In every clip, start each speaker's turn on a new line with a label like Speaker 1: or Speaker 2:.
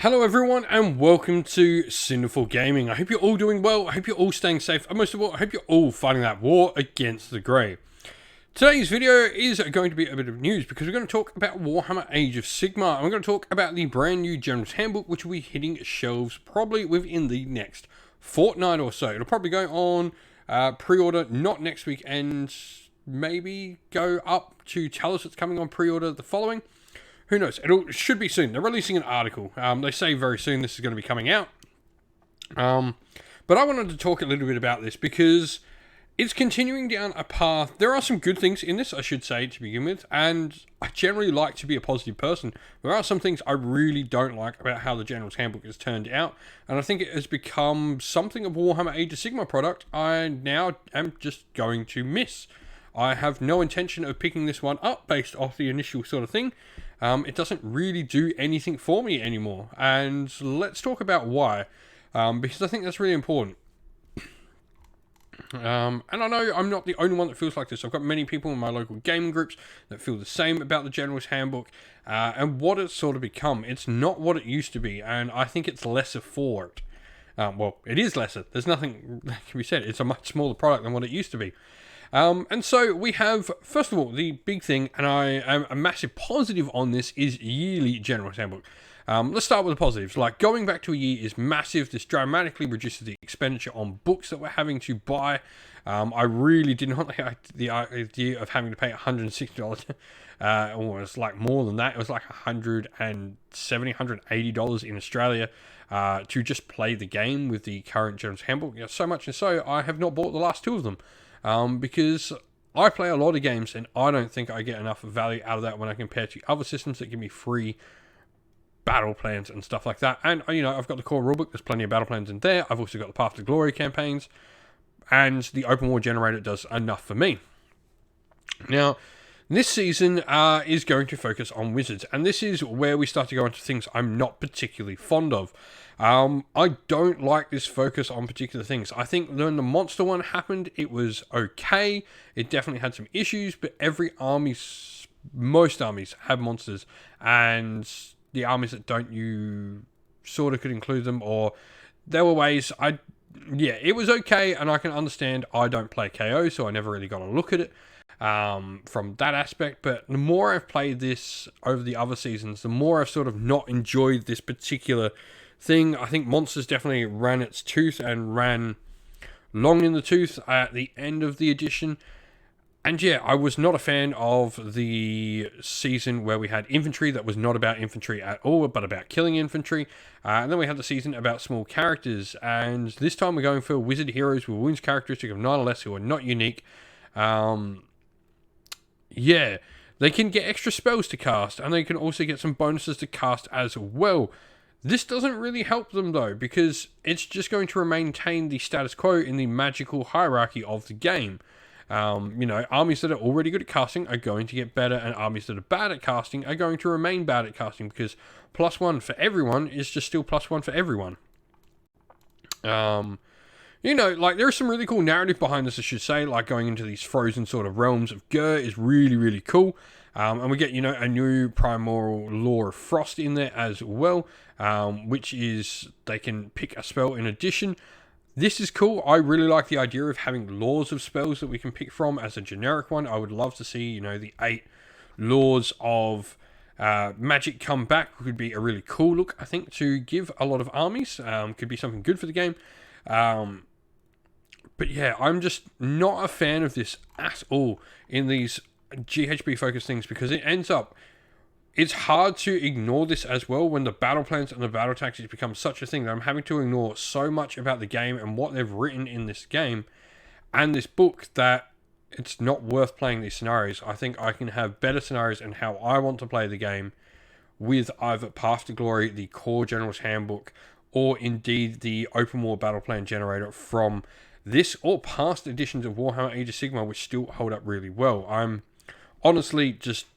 Speaker 1: Hello everyone and welcome to Sinful Gaming. I hope you're all doing well, I hope you're all staying safe, and most of all, I hope you're all fighting that war against the grey. Today's video is going to be a bit of news because we're going to talk about Warhammer Age of Sigmar, and we're going to talk about the brand new Generals Handbook, which will be hitting shelves probably within the next fortnight or so. It'll probably go on pre-order not next week and maybe go up to tell us it's coming on pre-order the following. Who knows? It should be soon. They're releasing an article. They say very soon this is going to be coming out. But I wanted to talk a little bit about this because it's continuing down a path. There are some good things in this, I should say, to begin with. And I generally like to be a positive person. There are some things I really don't like about how the Generals Handbook has turned out. And I think it has become something of Warhammer Age of Sigmar product I now am just going to miss. I have no intention of picking this one up based off the initial sort of thing. It doesn't really do anything for me anymore. And let's talk about why. Because I think that's really important. And I know I'm not the only one that feels like this. I've got many people in my local gaming groups that feel the same about the Generals Handbook. And what it's sort of become. It's not what it used to be. And I think it's lesser for it. Well, it is lesser. There's nothing that can be said. It's a much smaller product than what it used to be. And so we have, first of all, the big thing, and I am a massive positive on this, is yearly Generals Handbook. Let's start with the positives. Like, going back to a year is massive. This dramatically reduces the expenditure on books that we're having to buy. I really did not like the idea of having to pay $160. Or it was like more than that. It was like $170, $180 in Australia to just play the game with the current Generals Handbook. So much and so, I have not bought the last two of them. Because I play a lot of games and I don't think I get enough value out of that when I compare to other systems that give me free battle plans and stuff like that. And, you know, I've got the core rulebook, there's plenty of battle plans in there. I've also got the Path to Glory campaigns, and the open war generator does enough for me. Now, this season is going to focus on wizards, and this is where we start to go into things I'm not particularly fond of. I don't like this focus on particular things. I think when the monster one happened, it was okay. It definitely had some issues, but most armies have monsters, and the armies that don't, you sort of could include them, or there were ways. It was okay, and I can understand I don't play KO, so I never really got a look at it from that aspect. But the more I've played this over the other seasons, the more I've sort of not enjoyed this particular thing. I think Monsters definitely ran its tooth and ran long in the tooth at the end of the edition. And yeah, I was not a fan of the season where we had infantry that was not about infantry at all, but about killing infantry. And then we had the season about small characters. And this time we're going for wizard heroes with wounds characteristic of 9 or less who are not unique. Yeah, they can get extra spells to cast, and they can also get some bonuses to cast as well. This doesn't really help them though, because it's just going to maintain the status quo in the magical hierarchy of the game. Armies that are already good at casting are going to get better, and armies that are bad at casting are going to remain bad at casting, because +1 for everyone is just still +1 for everyone. There is some really cool narrative behind this, I should say, like going into these frozen sort of realms of Gur is really, really cool. And we get, a new primordial law of frost in there as well, which is they can pick a spell in addition. This is cool. I really like the idea of having laws of spells that we can pick from as a generic one. I would love to see, the 8 laws of magic come back. Could be a really cool look, I think, to give a lot of armies. Could be something good for the game. But yeah, I'm just not a fan of this at all in these GHB focused things, because it's hard to ignore this as well when the battle plans and the battle tactics become such a thing that I'm having to ignore so much about the game and what they've written in this game and this book that it's not worth playing these scenarios. I think I can have better scenarios and how I want to play the game with either Path to Glory, the core General's Handbook, or indeed the open war battle plan generator from this or past editions of Warhammer Age of Sigmar, which still hold up really well. I'm honestly just,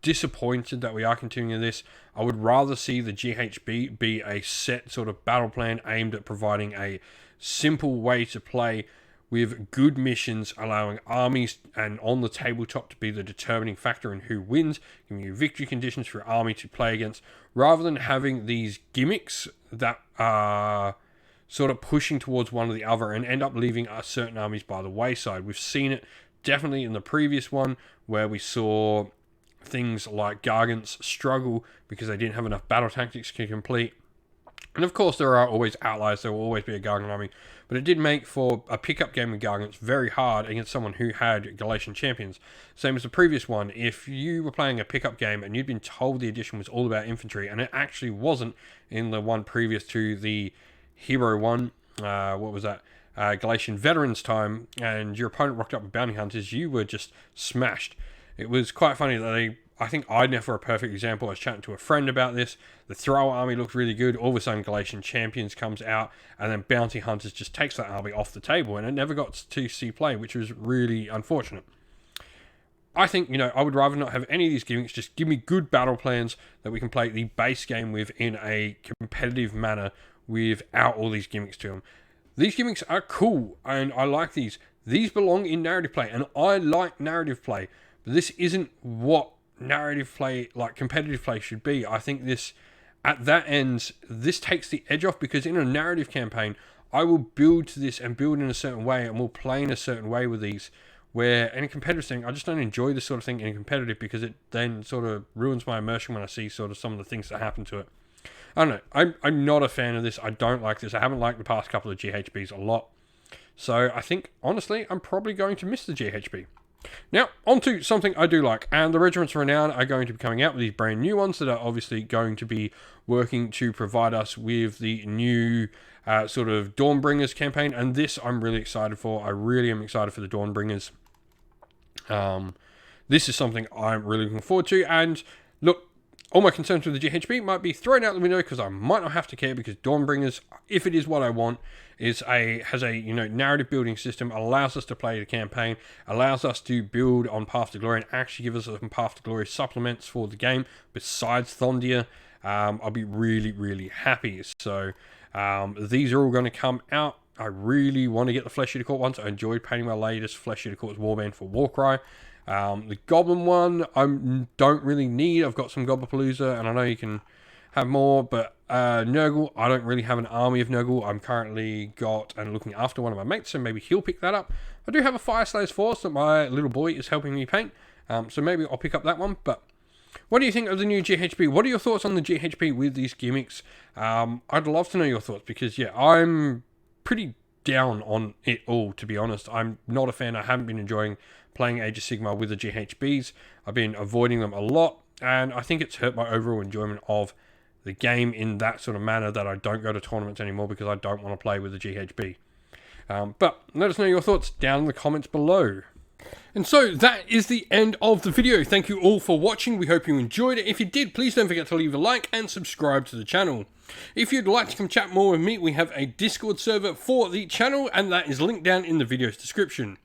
Speaker 1: disappointed that we are continuing this. I would rather see the GHB be a set sort of battle plan aimed at providing a simple way to play with good missions, allowing armies and on the tabletop to be the determining factor in who wins, giving you victory conditions for your army to play against, rather than having these gimmicks that are sort of pushing towards one or the other and end up leaving certain armies by the wayside. We've seen it definitely in the previous one, where we saw things like Gargants struggle because they didn't have enough battle tactics to complete. And of course, there are always outliers. There will always be a Gargant army. But it did make for a pickup game with Gargants very hard against someone who had Galatian champions. Same as the previous one. If you were playing a pickup game and you'd been told the edition was all about infantry, and it actually wasn't in the one previous to the Hero one, what was that? Galatian Veterans time, and your opponent rocked up with bounty hunters, you were just smashed. It was quite funny that I think Idnef were a perfect example. I was chatting to a friend about this. The Thrower army looked really good. All of a sudden, Galatian Champions comes out, and then Bounty Hunters just takes that army off the table, and it never got to see play, which was really unfortunate. I think, I would rather not have any of these gimmicks. Just give me good battle plans that we can play the base game with in a competitive manner without all these gimmicks to them. These gimmicks are cool, and I like these. These belong in narrative play, and I like narrative play. But this isn't what narrative play, like competitive play, should be. I think this, at that end, this takes the edge off, because in a narrative campaign, I will build to this and build in a certain way, and we'll play in a certain way with these. Where in a competitive thing, I just don't enjoy this sort of thing in a competitive, because it then sort of ruins my immersion when I see sort of some of the things that happen to it. I don't know. I'm not a fan of this. I don't like this. I haven't liked the past couple of GHBs a lot. So I think, honestly, I'm probably going to miss the GHB. Now, on to something I do like, and the Regiments of Renown are going to be coming out with these brand new ones that are obviously going to be working to provide us with the new sort of Dawnbringers campaign, and this I'm really excited for. I really am excited for the Dawnbringers. This is something I'm really looking forward to, and look, all my concerns with the GHB might be thrown out the window, because I might not have to care, because Dawnbringers, if it is what I want, has a narrative building system, allows us to play the campaign, allows us to build on Path to Glory, and actually give us some Path to Glory supplements for the game besides Thondia. I'll be really, really happy. So these are all going to come out. I really want to get the Flesh Eater Court ones. I enjoyed painting my latest Flesh Eater Court's Warband for Warcry. The Goblin one I don't really need. I've got some Goblapalooza, and I know you can have more, but Nurgle, I don't really have an army of Nurgle. I'm currently got and looking after one of my mates, so maybe he'll pick that up. I do have a Fyreslayer's Force that my little boy is helping me paint, so maybe I'll pick up that one. But what do you think of the new GHB? What are your thoughts on the GHB with these gimmicks? I'd love to know your thoughts, because yeah, I'm pretty down on it all, to be honest. I'm not a fan. I haven't been enjoying playing Age of Sigmar with the GHBs. I've been avoiding them a lot, and I think it's hurt my overall enjoyment of the game in that sort of manner, that I don't go to tournaments anymore because I don't want to play with the GHB. But let us know your thoughts down in the comments below. And so that is the end of the video. Thank you all for watching. We hope you enjoyed it. If you did, please don't forget to leave a like and subscribe to the channel. If you'd like to come chat more with me, we have a Discord server for the channel, and that is linked down in the video's description.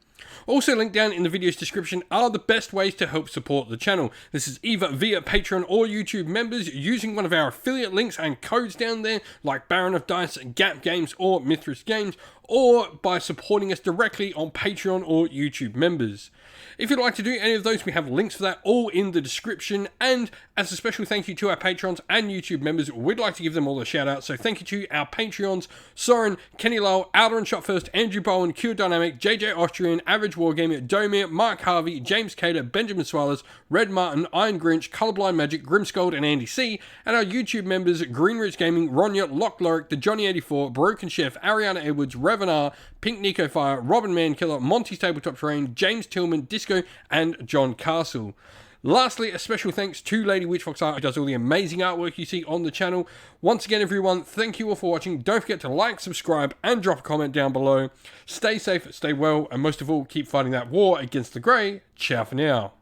Speaker 1: Also linked down in the video's description are the best ways to help support the channel. This is either via Patreon or YouTube members using one of our affiliate links and codes down there, like Baron of Dice, Gap Games, or Mithras Games, or by supporting us directly on Patreon or YouTube members. If you'd like to do any of those, we have links for that all in the description. And as a special thank you to our Patrons and YouTube members, we'd like to give them all a shout out. So thank you to our Patreons: Soren, Kenny Lowell, Outer and Shot First, Andrew Bowen, Q Dynamic, JJ Austrian, Average Wargamer, Domir, Mark Harvey, James Cater, Benjamin Swallows, Red Martin, Iron Grinch, Colorblind Magic, Grimscold, and Andy C. And our YouTube members: Greenridge Gaming, Ronya, Lock Loric, The Johnny84, Broken Chef, Ariana Edwards, Revenar, Pink Nico Fire, Robin Mankiller, Monty's Tabletop Terrain, James Tillman, Disco, and John Castle. Lastly, a special thanks to Lady Witchfox Art, who does all the amazing artwork you see on the channel. Once again, everyone, thank you all for watching. Don't forget to like, subscribe, and drop a comment down below. Stay safe, stay well, and most of all, keep fighting that war against the grey. Ciao for now.